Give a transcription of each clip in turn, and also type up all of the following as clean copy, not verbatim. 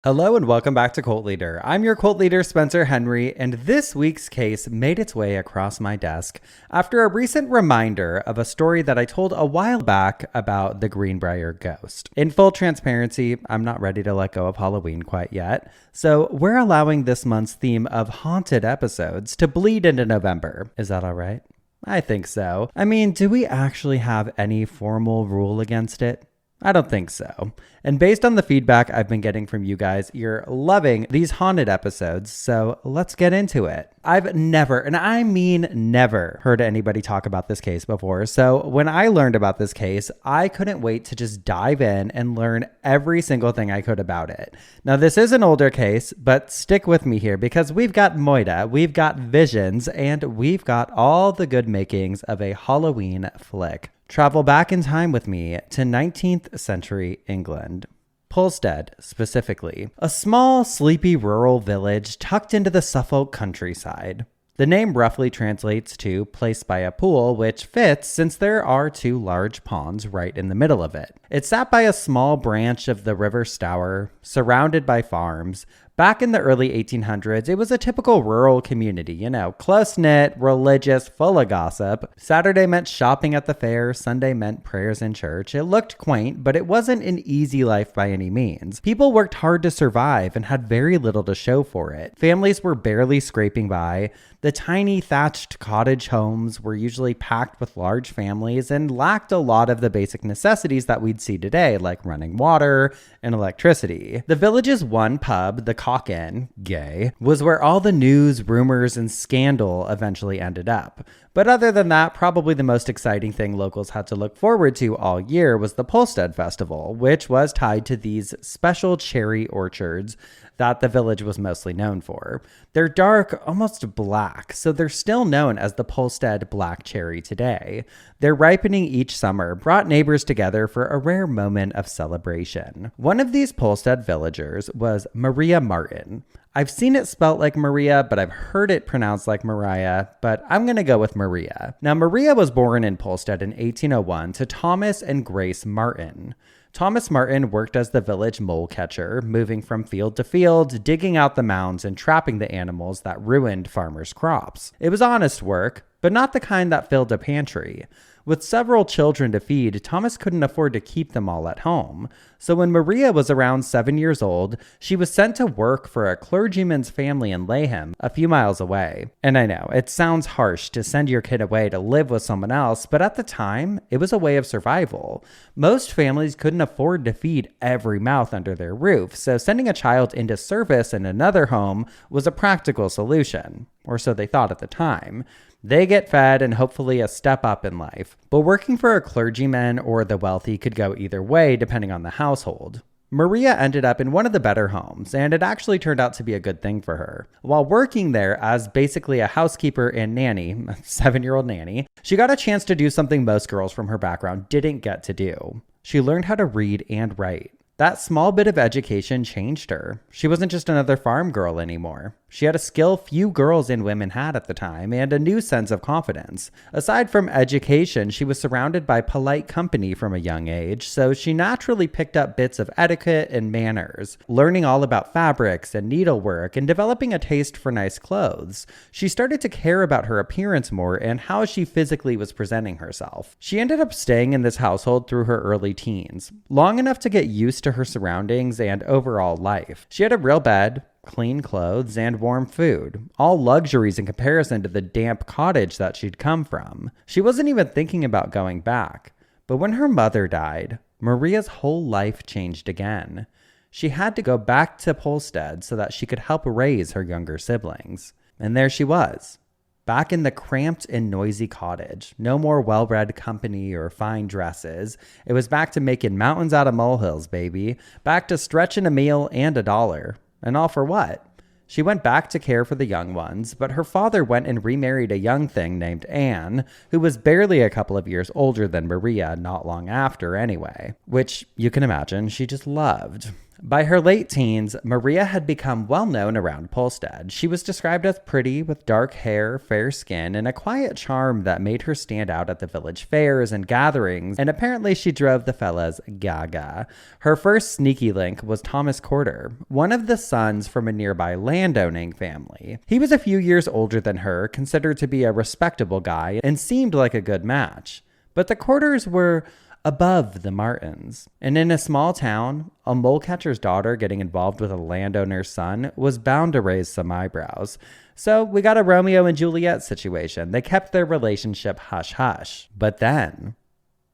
Hello and welcome back to Cult Leader. I'm your cult leader, Spencer Henry, and this week's case made its way across my desk after a recent reminder of a story that I told a while back about the Greenbrier ghost. In full transparency, I'm not ready to let go of Halloween quite yet, so we're allowing this month's theme of haunted episodes to bleed into November. Is that all right? I think so. I mean, do we actually have any formal rule against it? I don't think so. And based on the feedback I've been getting from you guys, you're loving these haunted episodes, so let's get into it. I've never, and I mean never, heard anybody talk about this case before, so when I learned about this case, I couldn't wait to just dive in and learn every single thing I could about it. Now, this is an older case, but stick with me here because we've got Moida, we've got visions, and we've got all the good makings of a Halloween flick. Travel back in time with me to 19th century England. Polstead, specifically, a small, sleepy rural village tucked into the Suffolk countryside. The name roughly translates to place by a pool, which fits since there are two large ponds right in the middle of it. It's sat by a small branch of the River Stour, surrounded by farms. Back in the early 1800s, it was a typical rural community, close-knit, religious, full of gossip. Saturday meant shopping at the fair, Sunday meant prayers in church. It looked quaint, but it wasn't an easy life by any means. People worked hard to survive and had very little to show for it. Families were barely scraping by. The tiny thatched cottage homes were usually packed with large families and lacked a lot of the basic necessities that we'd see today, like running water and electricity. The village's one pub, the Cock Inn, gay, was where all the news, rumors, and scandal eventually ended up. But other than that, probably the most exciting thing locals had to look forward to all year was the Polstead Festival, which was tied to these special cherry orchards that the village was mostly known for. They're dark, almost black, so they're still known as the Polstead Black Cherry today. Their ripening each summer brought neighbors together for a rare moment of celebration. One of these Polstead villagers was Maria Martin. I've seen it spelt like Maria, but I've heard it pronounced like Mariah, but I'm going to go with Maria. Now, Maria was born in Polstead in 1801 to Thomas and Grace Martin. Thomas Martin worked as the village mole catcher, moving from field to field, digging out the mounds and trapping the animals that ruined farmers' crops. It was honest work, but not the kind that filled a pantry. With several children to feed, Thomas couldn't afford to keep them all at home. So when Maria was around 7 years old, she was sent to work for a clergyman's family in Layham, a few miles away. And I know, it sounds harsh to send your kid away to live with someone else, but at the time, it was a way of survival. Most families couldn't afford to feed every mouth under their roof, so sending a child into service in another home was a practical solution, or so they thought at the time. They get fed and hopefully a step up in life. But working for a clergyman or the wealthy could go either way depending on the household. Maria ended up in one of the better homes, and it actually turned out to be a good thing for her. While working there as basically a housekeeper and nanny, a 7-year-old nanny, she got a chance to do something most girls from her background didn't get to do. She learned how to read and write. That small bit of education changed her. She wasn't just another farm girl anymore. She had a skill few girls and women had at the time, and a new sense of confidence. Aside from education, she was surrounded by polite company from a young age, so she naturally picked up bits of etiquette and manners, learning all about fabrics and needlework and developing a taste for nice clothes. She started to care about her appearance more and how she physically was presenting herself. She ended up staying in this household through her early teens, long enough to get used to her surroundings and overall life. She had a real bed, clean clothes, and warm food, all luxuries in comparison to the damp cottage that she'd come from. She wasn't even thinking about going back. But when her mother died, Maria's whole life changed again. She had to go back to Polstead so that she could help raise her younger siblings. And there she was, back in the cramped and noisy cottage. No more well-read company or fine dresses. It was back to making mountains out of molehills, baby. Back to stretching a meal and a dollar. And all for what? She went back to care for the young ones, but her father went and remarried a young thing named Anne, who was barely a couple of years older than Maria not long after anyway, which you can imagine she just loved. By her late teens, Maria had become well known around Polstead. She was described as pretty with dark hair, fair skin, and a quiet charm that made her stand out at the village fairs and gatherings, and apparently she drove the fellas gaga. Her first sneaky link was Thomas Corder, one of the sons from a nearby landowning family. He was a few years older than her, considered to be a respectable guy, and seemed like a good match. But the Corders were above the Martins. And in a small town, a mole catcher's daughter getting involved with a landowner's son was bound to raise some eyebrows. So we got a Romeo and Juliet situation. They kept their relationship hush-hush. But then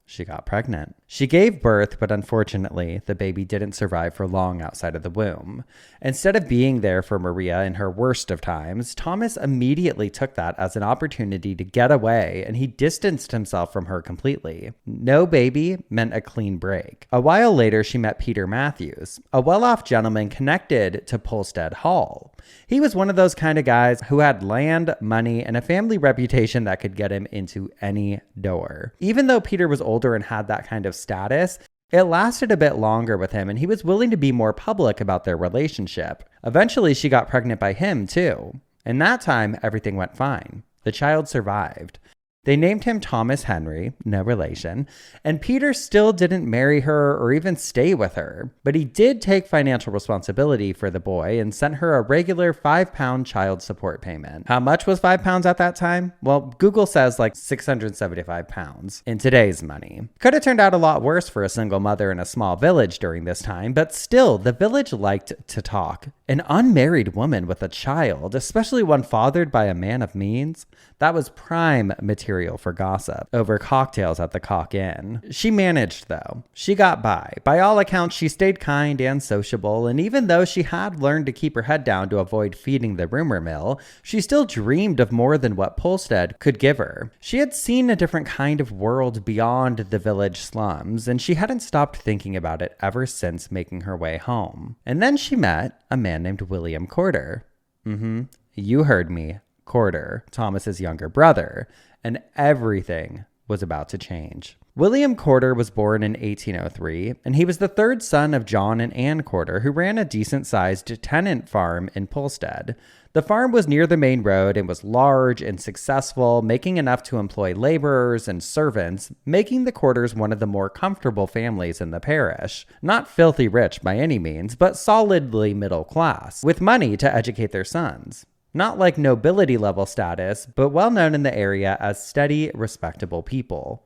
she got pregnant. She gave birth, but unfortunately, the baby didn't survive for long outside of the womb. Instead of being there for Maria in her worst of times, Thomas immediately took that as an opportunity to get away, and he distanced himself from her completely. No baby meant a clean break. A while later, she met Peter Matthews, a well-off gentleman connected to Polstead Hall. He was one of those kind of guys who had land, money, and a family reputation that could get him into any door. Even though Peter was older and had that kind of status, it lasted a bit longer with him, and he was willing to be more public about their relationship. Eventually, she got pregnant by him, too. And that time, everything went fine. The child survived. They named him Thomas Henry, no relation, and Peter still didn't marry her or even stay with her, but he did take financial responsibility for the boy and sent her a regular £5 child support payment. How much was £5 at that time? Well, Google says like £675 in today's money. Could have turned out a lot worse for a single mother in a small village during this time, but still, the village liked to talk. An unmarried woman with a child, especially one fathered by a man of means, that was prime material for gossip over cocktails at the Cock Inn. She managed, though. She got by. By all accounts, she stayed kind and sociable, and even though she had learned to keep her head down to avoid feeding the rumor mill, she still dreamed of more than what Polstead could give her. She had seen a different kind of world beyond the village slums, and she hadn't stopped thinking about it ever since making her way home. And then she met a man named William Corder. You heard me. Corder, Thomas's younger brother, and everything was about to change. William Corder was born in 1803, and he was the third son of John and Ann Corder, who ran a decent-sized tenant farm in Polstead. The farm was near the main road and was large and successful, making enough to employ laborers and servants, making the Corders one of the more comfortable families in the parish. Not filthy rich by any means, but solidly middle class, with money to educate their sons. Not like nobility level status, but well known in the area as steady, respectable people.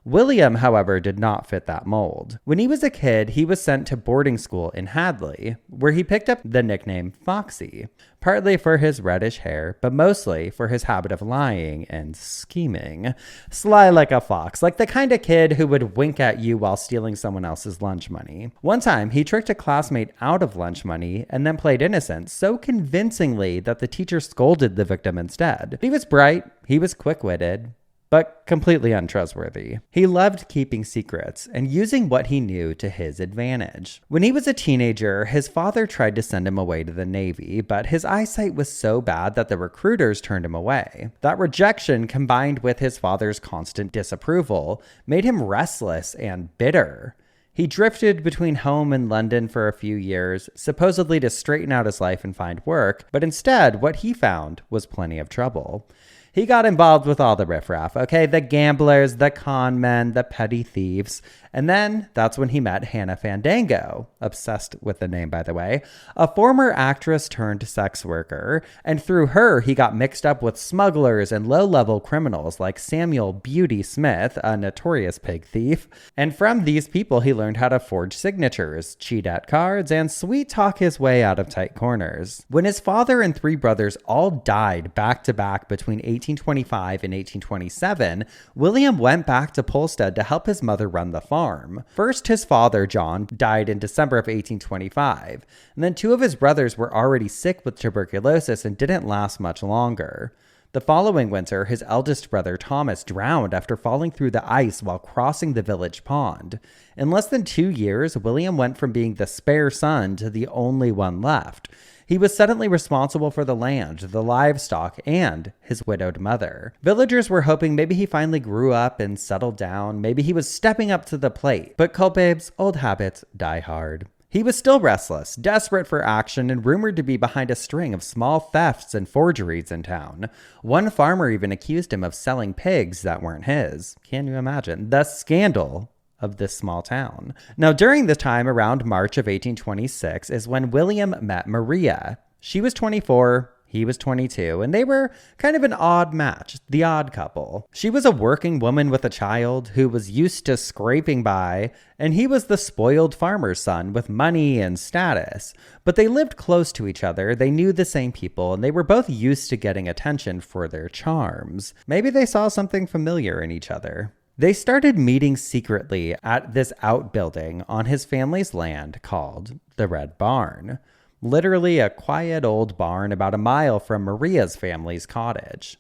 William, however, did not fit that mold. When he was a kid, he was sent to boarding school in Hadley, where he picked up the nickname Foxy, partly for his reddish hair, but mostly for his habit of lying and scheming. Sly like a fox, like the kind of kid who would wink at you while stealing someone else's lunch money. One time, he tricked a classmate out of lunch money and then played innocent so convincingly that the teacher scolded the victim instead. He was bright, he was quick-witted, but completely untrustworthy. He loved keeping secrets and using what he knew to his advantage. When he was a teenager, his father tried to send him away to the Navy, but his eyesight was so bad that the recruiters turned him away. That rejection, combined with his father's constant disapproval, made him restless and bitter. He drifted between home and London for a few years, supposedly to straighten out his life and find work, but instead, what he found was plenty of trouble. He got involved with all the riffraff, okay? The gamblers, the con men, the petty thieves. And then that's when he met Hannah Fandango, obsessed with the name, by the way, a former actress turned sex worker. And through her, he got mixed up with smugglers and low-level criminals like Samuel Beauty Smith, a notorious pig thief. And from these people, he learned how to forge signatures, cheat at cards, and sweet-talk his way out of tight corners. When his father and three brothers all died back-to-back between 1825 and 1827, William went back to Polstead to help his mother run the farm. First, his father, John, died in December of 1825, and then two of his brothers were already sick with tuberculosis and didn't last much longer. The following winter, his eldest brother, Thomas, drowned after falling through the ice while crossing the village pond. In less than 2 years, William went from being the spare son to the only one left. He was suddenly responsible for the land, the livestock, and his widowed mother. Villagers were hoping maybe he finally grew up and settled down. Maybe he was stepping up to the plate. But culpabes, old habits die hard. He was still restless, desperate for action, and rumored to be behind a string of small thefts and forgeries in town. One farmer even accused him of selling pigs that weren't his. Can you imagine? The scandal of this small town. Now, during this time, around March of 1826, is when William met Maria. She was 24. He was 22, and they were kind of an odd match, the odd couple. She was a working woman with a child who was used to scraping by, and he was the spoiled farmer's son with money and status. But they lived close to each other, they knew the same people, and they were both used to getting attention for their charms. Maybe they saw something familiar in each other. They started meeting secretly at this outbuilding on his family's land called the Red Barn. Literally a quiet old barn about a mile from Maria's family's cottage.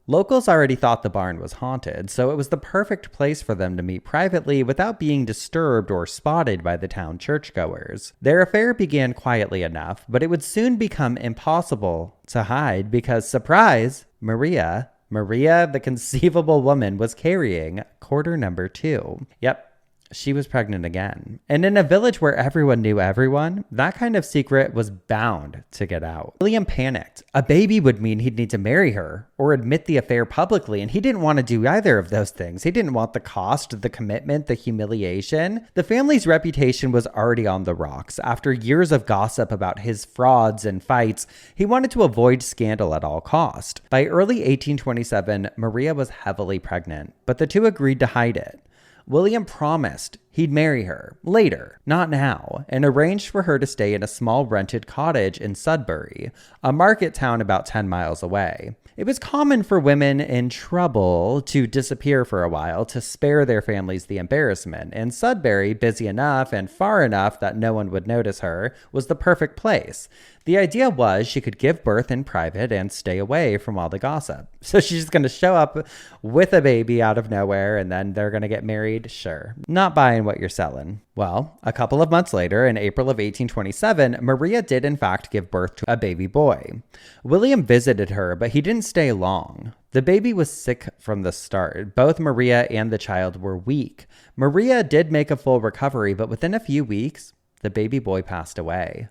Locals already thought the barn was haunted, so it was the perfect place for them to meet privately without being disturbed or spotted by the town churchgoers. Their affair began quietly enough, but it would soon become impossible to hide because, surprise, Maria, the conceivable woman, was carrying quarter number 2. Yep. She was pregnant again. And in a village where everyone knew everyone, that kind of secret was bound to get out. William panicked. A baby would mean he'd need to marry her or admit the affair publicly, and he didn't want to do either of those things. He didn't want the cost, the commitment, the humiliation. The family's reputation was already on the rocks. After years of gossip about his frauds and fights, he wanted to avoid scandal at all cost. By early 1827, Maria was heavily pregnant, but the two agreed to hide it. William promised he'd marry her later, not now, and arranged for her to stay in a small rented cottage in Sudbury, a market town about 10 miles away. It was common for women in trouble to disappear for a while to spare their families the embarrassment, and Sudbury, busy enough and far enough that no one would notice her, was the perfect place. The idea was she could give birth in private and stay away from all the gossip. So she's just going to show up with a baby out of nowhere and then they're going to get married? Sure. Not buying what you're selling. Well, a couple of months later, in April of 1827, Maria did in fact give birth to a baby boy. William visited her, but he didn't stay long. The baby was sick from the start. Both Maria and the child were weak. Maria did make a full recovery, but within a few weeks, the baby boy passed away.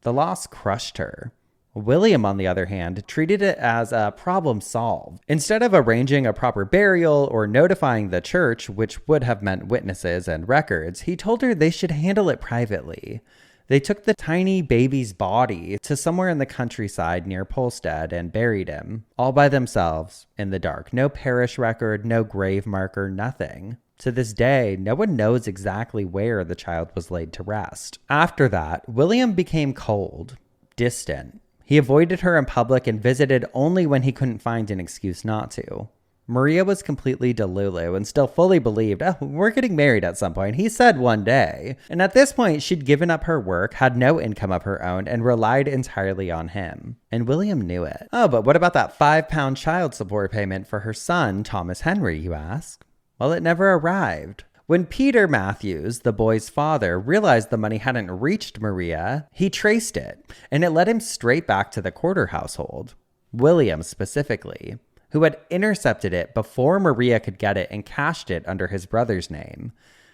The loss crushed her. William, on the other hand, treated it as a problem solved. Instead of arranging a proper burial or notifying the church, which would have meant witnesses and records, he told her they should handle it privately. They took the tiny baby's body to somewhere in the countryside near Polstead and buried him, all by themselves, in the dark. No parish record, no grave marker, nothing. To this day, no one knows exactly where the child was laid to rest. After that, William became cold, distant. He avoided her in public and visited only when he couldn't find an excuse not to. Maria was completely delulu and still fully believed, oh, we're getting married at some point. He said one day. And at this point, she'd given up her work, had no income of her own, and relied entirely on him. And William knew it. Oh, but what about that £5 child support payment for her son, Thomas Henry, you ask? Well, it never arrived. When Peter Matthews, the boy's father, realized the money hadn't reached Maria, he traced it, and it led him straight back to the Corder household. William, specifically, who had intercepted it before Maria could get it and cashed it under his brother's name.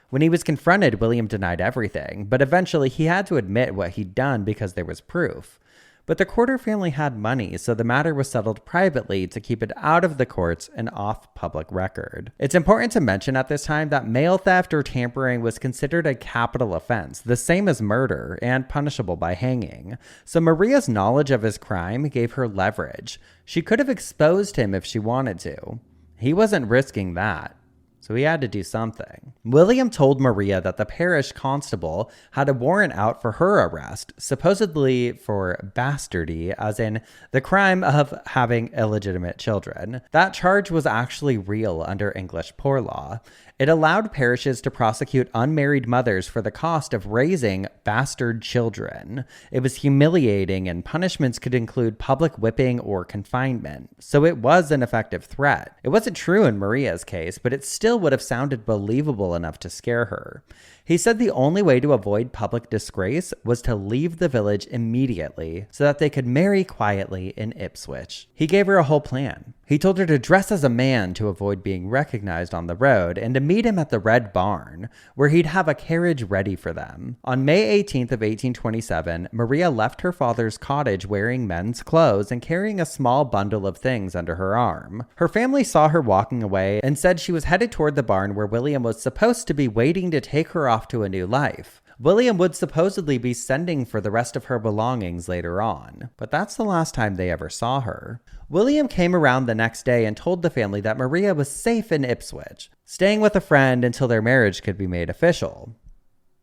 When he was confronted, William denied everything, but eventually he had to admit what he'd done because there was proof. But the Corder family had money, so the matter was settled privately to keep it out of the courts and off public record. It's important to mention at this time that mail theft or tampering was considered a capital offense, the same as murder, and punishable by hanging. So Maria's knowledge of his crime gave her leverage. She could have exposed him if she wanted to. He wasn't risking that. So he had to do something. William told Maria that the parish constable had a warrant out for her arrest, supposedly for bastardy, as in the crime of having illegitimate children. That charge was actually real under English poor law. It allowed parishes to prosecute unmarried mothers for the cost of raising bastard children. It was humiliating, and punishments could include public whipping or confinement. So it was an effective threat. It wasn't true in Maria's case, but it still would have sounded believable enough to scare her. He said the only way to avoid public disgrace was to leave the village immediately so that they could marry quietly in Ipswich. He gave her a whole plan. He told her to dress as a man to avoid being recognized on the road and to meet him at the Red Barn, where he'd have a carriage ready for them. On May 18th of 1827, Maria left her father's cottage wearing men's clothes and carrying a small bundle of things under her arm. Her family saw her walking away and said she was headed toward the barn where William was supposed to be waiting to take her off to a new life. William would supposedly be sending for the rest of her belongings later on, but that's the last time they ever saw her. William came around the next day and told the family that Maria was safe in Ipswich, staying with a friend until their marriage could be made official.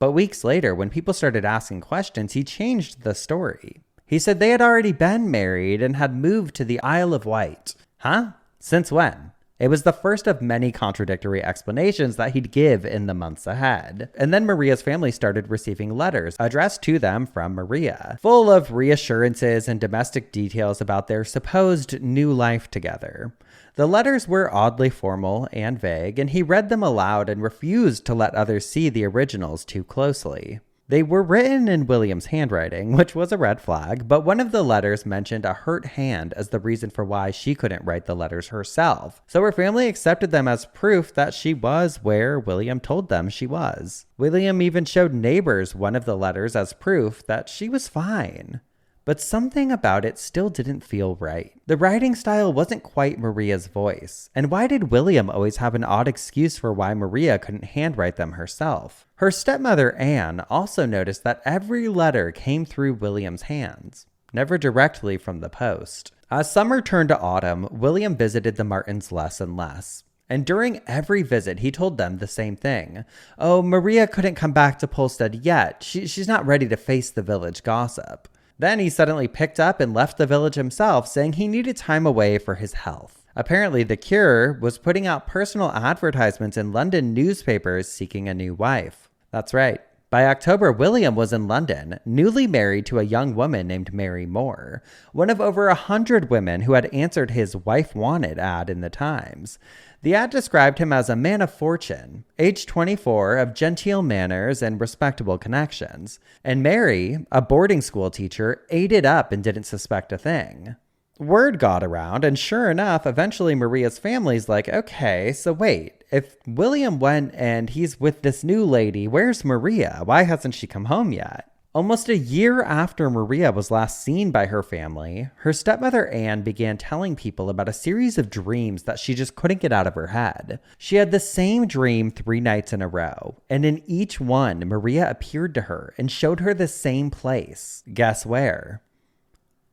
But weeks later, when people started asking questions, he changed the story. He said they had already been married and had moved to the Isle of Wight. Huh? Since when? It was the first of many contradictory explanations that he'd give in the months ahead. And then Maria's family started receiving letters addressed to them from Maria, full of reassurances and domestic details about their supposed new life together. The letters were oddly formal and vague, and he read them aloud and refused to let others see the originals too closely. They were written in William's handwriting, which was a red flag, but one of the letters mentioned a hurt hand as the reason for why she couldn't write the letters herself. So her family accepted them as proof that she was where William told them she was. William even showed neighbors one of the letters as proof that she was fine. But something about it still didn't feel right. The writing style wasn't quite Maria's voice. And why did William always have an odd excuse for why Maria couldn't handwrite them herself? Her stepmother, Anne, also noticed that every letter came through William's hands, never directly from the post. As summer turned to autumn, William visited the Martins less and less. And during every visit, he told them the same thing. Oh, Maria couldn't come back to Polstead yet. She's not ready to face the village gossip. Then he suddenly picked up and left the village himself, saying he needed time away for his health. Apparently, the Cure was putting out personal advertisements in London newspapers seeking a new wife. That's right. By October, William was in London, newly married to a young woman named Mary Moore, one of over 100 women who had answered his wife wanted ad in the Times. The ad described him as a man of fortune, age 24, of genteel manners and respectable connections. And Mary, a boarding school teacher, ate it up and didn't suspect a thing. Word got around, and sure enough, eventually Maria's family's like, okay, so wait, if William went and he's with this new lady, where's Maria? Why hasn't she come home yet? Almost a year after Maria was last seen by her family, her stepmother Anne began telling people about a series of dreams that she just couldn't get out of her head. She had the same dream 3 nights in a row, and in each one, Maria appeared to her and showed her the same place. Guess where?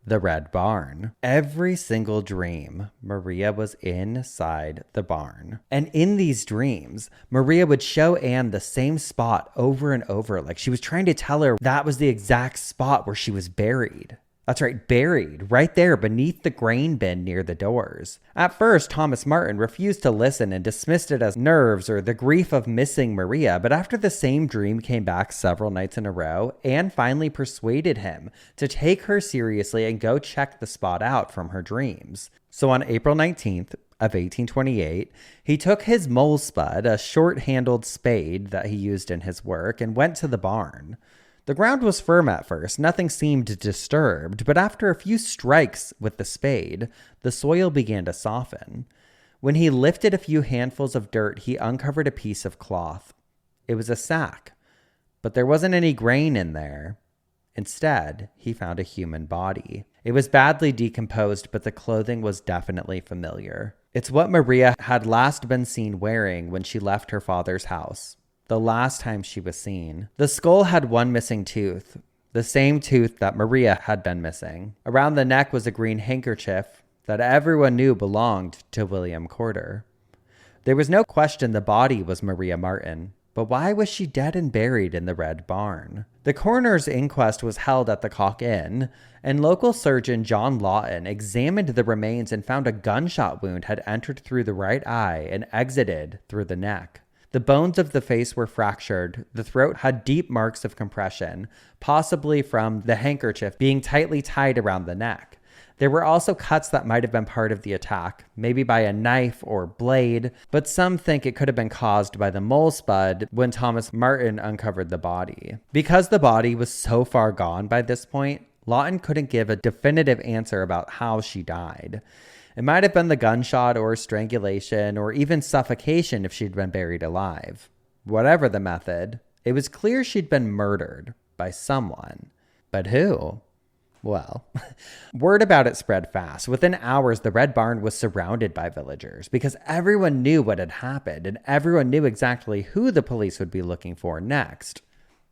The Red Barn. Every single dream, Maria was inside the barn. And in these dreams, Maria would show Anne the same spot over and over, like she was trying to tell her that was the exact spot where she was buried. That's right, buried, right there beneath the grain bin near the doors. At first, Thomas Martin refused to listen and dismissed it as nerves or the grief of missing Maria, but after the same dream came back several nights in a row, Anne finally persuaded him to take her seriously and go check the spot out from her dreams. So on April 19th of 1828, he took his mole spud, a short-handled spade that he used in his work, and went to the barn. The ground was firm at first, nothing seemed disturbed, but after a few strikes with the spade, the soil began to soften. When he lifted a few handfuls of dirt, he uncovered a piece of cloth. It was a sack, but there wasn't any grain in there. Instead, he found a human body. It was badly decomposed, but the clothing was definitely familiar. It's what Maria had last been seen wearing when she left her father's house. The last time she was seen. The skull had one missing tooth, the same tooth that Maria had been missing. Around the neck was a green handkerchief that everyone knew belonged to William Corder. There was no question the body was Maria Martin, but why was she dead and buried in the Red Barn? The coroner's inquest was held at the Cock Inn, and local surgeon John Lawton examined the remains and found a gunshot wound had entered through the right eye and exited through the neck. The bones of the face were fractured. The throat had deep marks of compression, possibly from the handkerchief being tightly tied around the neck. There were also cuts that might have been part of the attack, maybe by a knife or blade, but some think it could have been caused by the mole spud when Thomas Martin uncovered the body. Because the body was so far gone by this point, Lawton couldn't give a definitive answer about how she died. It might have been the gunshot or strangulation or even suffocation if she'd been buried alive. Whatever the method, it was clear she'd been murdered by someone. But who? Well, word about it spread fast. Within hours, the Red Barn was surrounded by villagers because everyone knew what had happened and everyone knew exactly who the police would be looking for next.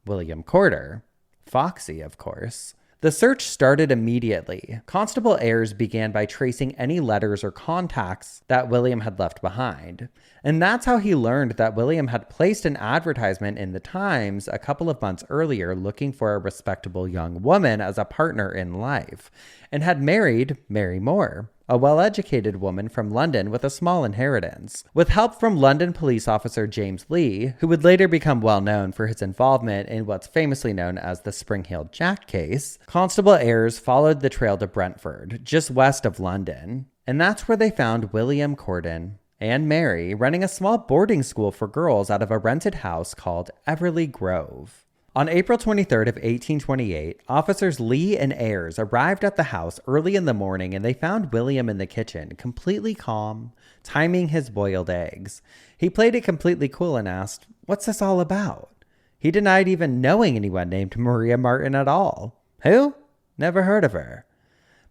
William Corder. Foxy, of course. The search started immediately. Constable Ayres began by tracing any letters or contacts that William had left behind. And that's how he learned that William had placed an advertisement in the Times a couple of months earlier looking for a respectable young woman as a partner in life, and had married Mary Moore, a well-educated woman from London with a small inheritance. With help from London police officer James Lee, who would later become well known for his involvement in what's famously known as the Spring-Heeled Jack case, Constable Ayres followed the trail to Brentford, just west of London. And that's where they found William Corden and Mary running a small boarding school for girls out of a rented house called Everleigh Grove. On April 23rd of 1828, officers Lee and Ayres arrived at the house early in the morning and they found William in the kitchen, completely calm, timing his boiled eggs. He played it completely cool and asked, "What's this all about?" He denied even knowing anyone named Maria Martin at all. Who? Never heard of her.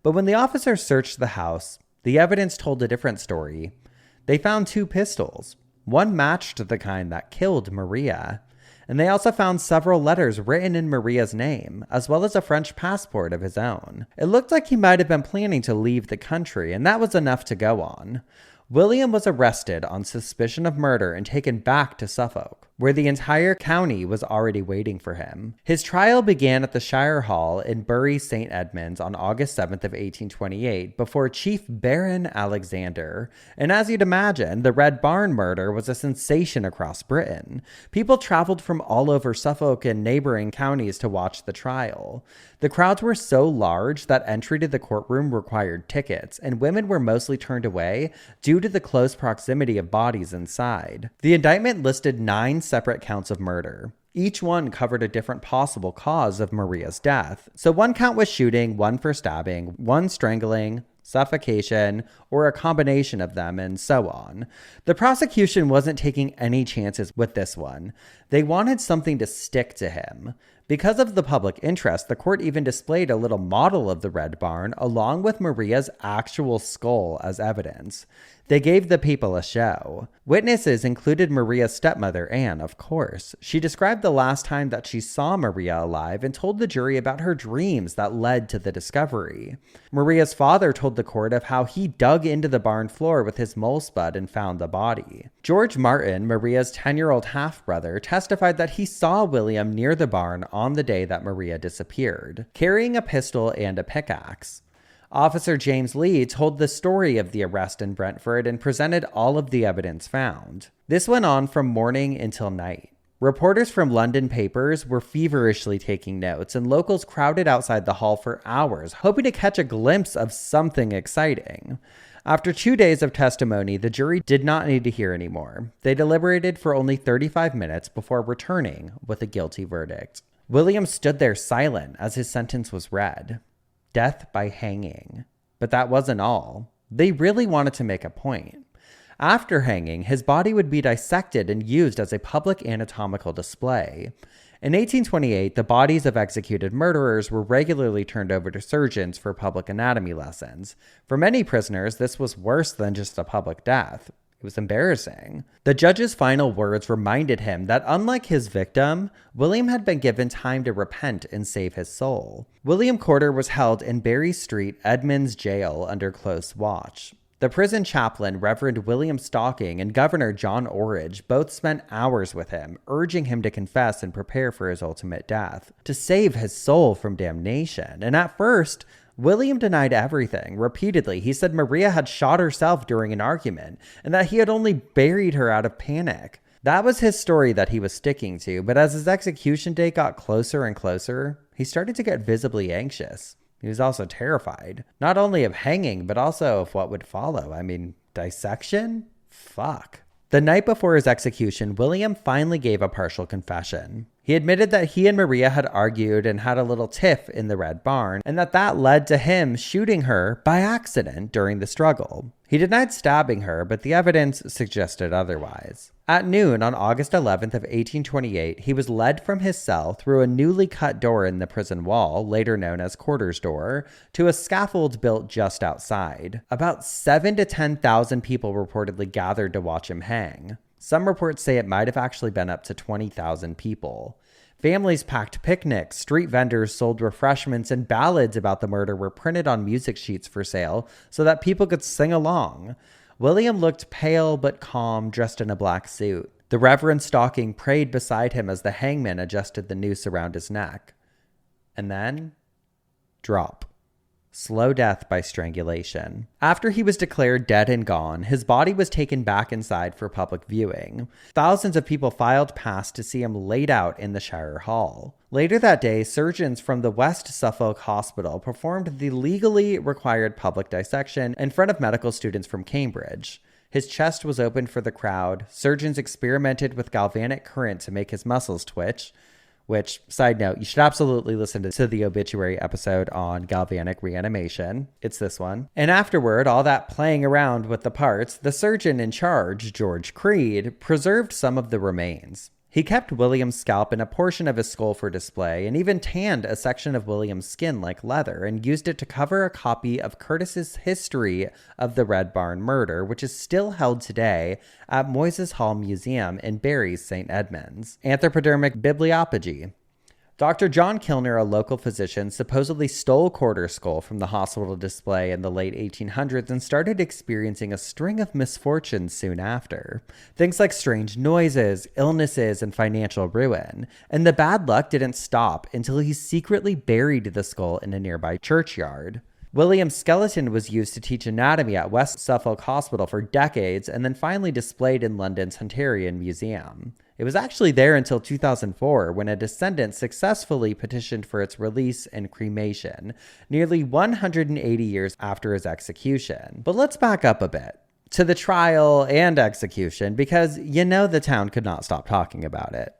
But when the officers searched the house, the evidence told a different story. They found 2 pistols. One matched the kind that killed Maria. And they also found several letters written in Maria's name, as well as a French passport of his own. It looked like he might have been planning to leave the country, and that was enough to go on. William was arrested on suspicion of murder and taken back to Suffolk, where the entire county was already waiting for him. His trial began at the Shire Hall in Bury St. Edmunds on August 7th of 1828 before Chief Baron Alexander. And as you'd imagine, the Red Barn murder was a sensation across Britain. People traveled from all over Suffolk and neighboring counties to watch the trial. The crowds were so large that entry to the courtroom required tickets, and women were mostly turned away due to the close proximity of bodies inside. The indictment listed 9 separate counts of murder. Each one covered a different possible cause of Maria's death. So one count was shooting, one for stabbing, one strangling, suffocation, or a combination of them, and so on. The prosecution wasn't taking any chances with this one. They wanted something to stick to him. Because of the public interest, the court even displayed a little model of the Red Barn along with Maria's actual skull as evidence. They gave the people a show. Witnesses included Maria's stepmother, Anne, of course. She described the last time that she saw Maria alive and told the jury about her dreams that led to the discovery. Maria's father told the court of how he dug into the barn floor with his mole spud and found the body. George Martin, Maria's 10-year-old half-brother, testified that he saw William near the barn on the day that Maria disappeared, carrying a pistol and a pickaxe. Officer James Lee told the story of the arrest in Brentford and presented all of the evidence found. This went on from morning until night. Reporters from London papers were feverishly taking notes, and locals crowded outside the hall for hours, hoping to catch a glimpse of something exciting. After 2 days of testimony, the jury did not need to hear any more. They deliberated for only 35 minutes before returning with a guilty verdict. William stood there silent as his sentence was read. Death by hanging. But that wasn't all. They really wanted to make a point. After hanging, his body would be dissected and used as a public anatomical display. In 1828, the bodies of executed murderers were regularly turned over to surgeons for public anatomy lessons. For many prisoners, this was worse than just a public death. It was embarrassing. The judge's final words reminded him that unlike his victim, William had been given time to repent and save his soul. William Corder was held in Bury Street, Edmunds Jail under close watch. The prison chaplain, Reverend William Stocking, and Governor John Orridge both spent hours with him, urging him to confess and prepare for his ultimate death, to save his soul from damnation. And at first, William denied everything. Repeatedly, he said Maria had shot herself during an argument, and that he had only buried her out of panic. That was his story that he was sticking to, but as his execution date got closer and closer, he started to get visibly anxious. He was also terrified, not only of hanging, but also of what would follow. I mean, dissection? Fuck. The night before his execution, William finally gave a partial confession. He admitted that he and Maria had argued and had a little tiff in the Red Barn, and that led to him shooting her by accident during the struggle. He denied stabbing her, but the evidence suggested otherwise. At noon on August 11th of 1828, he was led from his cell through a newly cut door in the prison wall, later known as Quarters Door, to a scaffold built just outside. About 7,000 to 10,000 people reportedly gathered to watch him hang. Some reports say it might have actually been up to 20,000 people. Families packed picnics, street vendors sold refreshments, and ballads about the murder were printed on music sheets for sale so that people could sing along. William looked pale but calm, dressed in a black suit. The Reverend Stocking prayed beside him as the hangman adjusted the noose around his neck. And then, drop. Slow death by strangulation. After he was declared dead and gone, his body was taken back inside for public viewing. Thousands of people filed past to see him laid out in the Shire Hall. Later that day, surgeons from the West Suffolk Hospital performed the legally required public dissection in front of medical students from Cambridge. His chest was opened for the crowd. Surgeons experimented with galvanic current to make his muscles twitch. Which, side note, you should absolutely listen to the obituary episode on galvanic reanimation. It's this one. And afterward, all that playing around with the parts, the surgeon in charge, George Creed, preserved some of the remains. He kept William's scalp and a portion of his skull for display, and even tanned a section of William's skin like leather and used it to cover a copy of Curtis's History of the Red Barn Murder, which is still held today at Moyses Hall Museum in Barry's St. Edmunds. Anthropodermic bibliophagy. Dr. John Kilner, a local physician, supposedly stole Quarter's skull from the hospital display in the late 1800s and started experiencing a string of misfortunes soon after. Things like strange noises, illnesses, and financial ruin. And the bad luck didn't stop until he secretly buried the skull in a nearby churchyard. William's skeleton was used to teach anatomy at West Suffolk Hospital for decades and then finally displayed in London's Hunterian Museum. It was actually there until 2004 when a descendant successfully petitioned for its release and cremation, nearly 180 years after his execution. But let's back up a bit to the trial and execution because the town could not stop talking about it.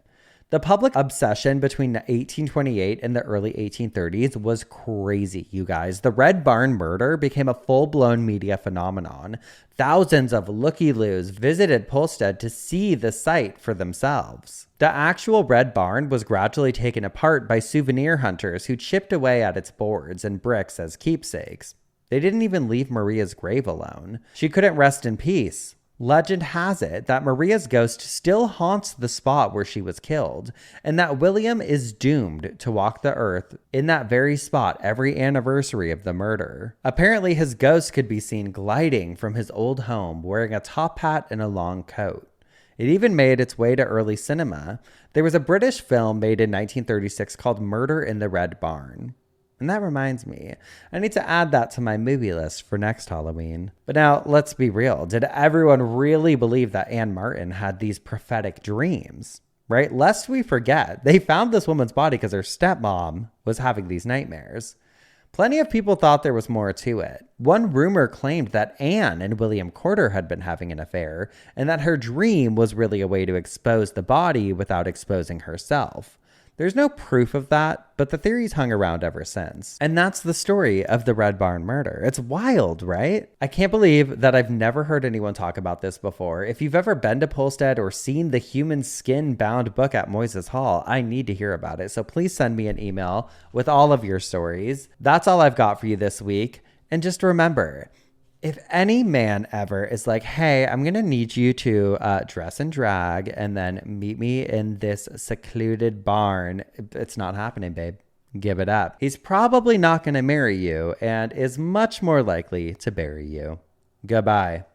The public obsession between 1828 and the early 1830s was crazy, you guys. The Red Barn murder became a full-blown media phenomenon. Thousands of looky-loos visited Polstead to see the site for themselves. The actual Red Barn was gradually taken apart by souvenir hunters who chipped away at its boards and bricks as keepsakes. They didn't even leave Maria's grave alone. She couldn't rest in peace. Legend has it that Maria's ghost still haunts the spot where she was killed, and that William is doomed to walk the earth in that very spot every anniversary of the murder. Apparently, his ghost could be seen gliding from his old home wearing a top hat and a long coat. It even made its way to early cinema. There was a British film made in 1936 called Murder in the Red Barn. And that reminds me, I need to add that to my movie list for next Halloween. But now, let's be real. Did everyone really believe that Anne Martin had these prophetic dreams? Right? Lest we forget, they found this woman's body because her stepmom was having these nightmares. Plenty of people thought there was more to it. One rumor claimed that Anne and William Corder had been having an affair, and that her dream was really a way to expose the body without exposing herself. There's no proof of that, but the theory's hung around ever since. And that's the story of the Red Barn murder. It's wild, right? I can't believe that I've never heard anyone talk about this before. If you've ever been to Polstead or seen the human skin bound book at Moyses Hall, I need to hear about it. So please send me an email with all of your stories. That's all I've got for you this week. And just remember, if any man ever is like, hey, I'm going to need you to dress in drag and then meet me in this secluded barn, it's not happening, babe. Give it up. He's probably not going to marry you and is much more likely to bury you. Goodbye.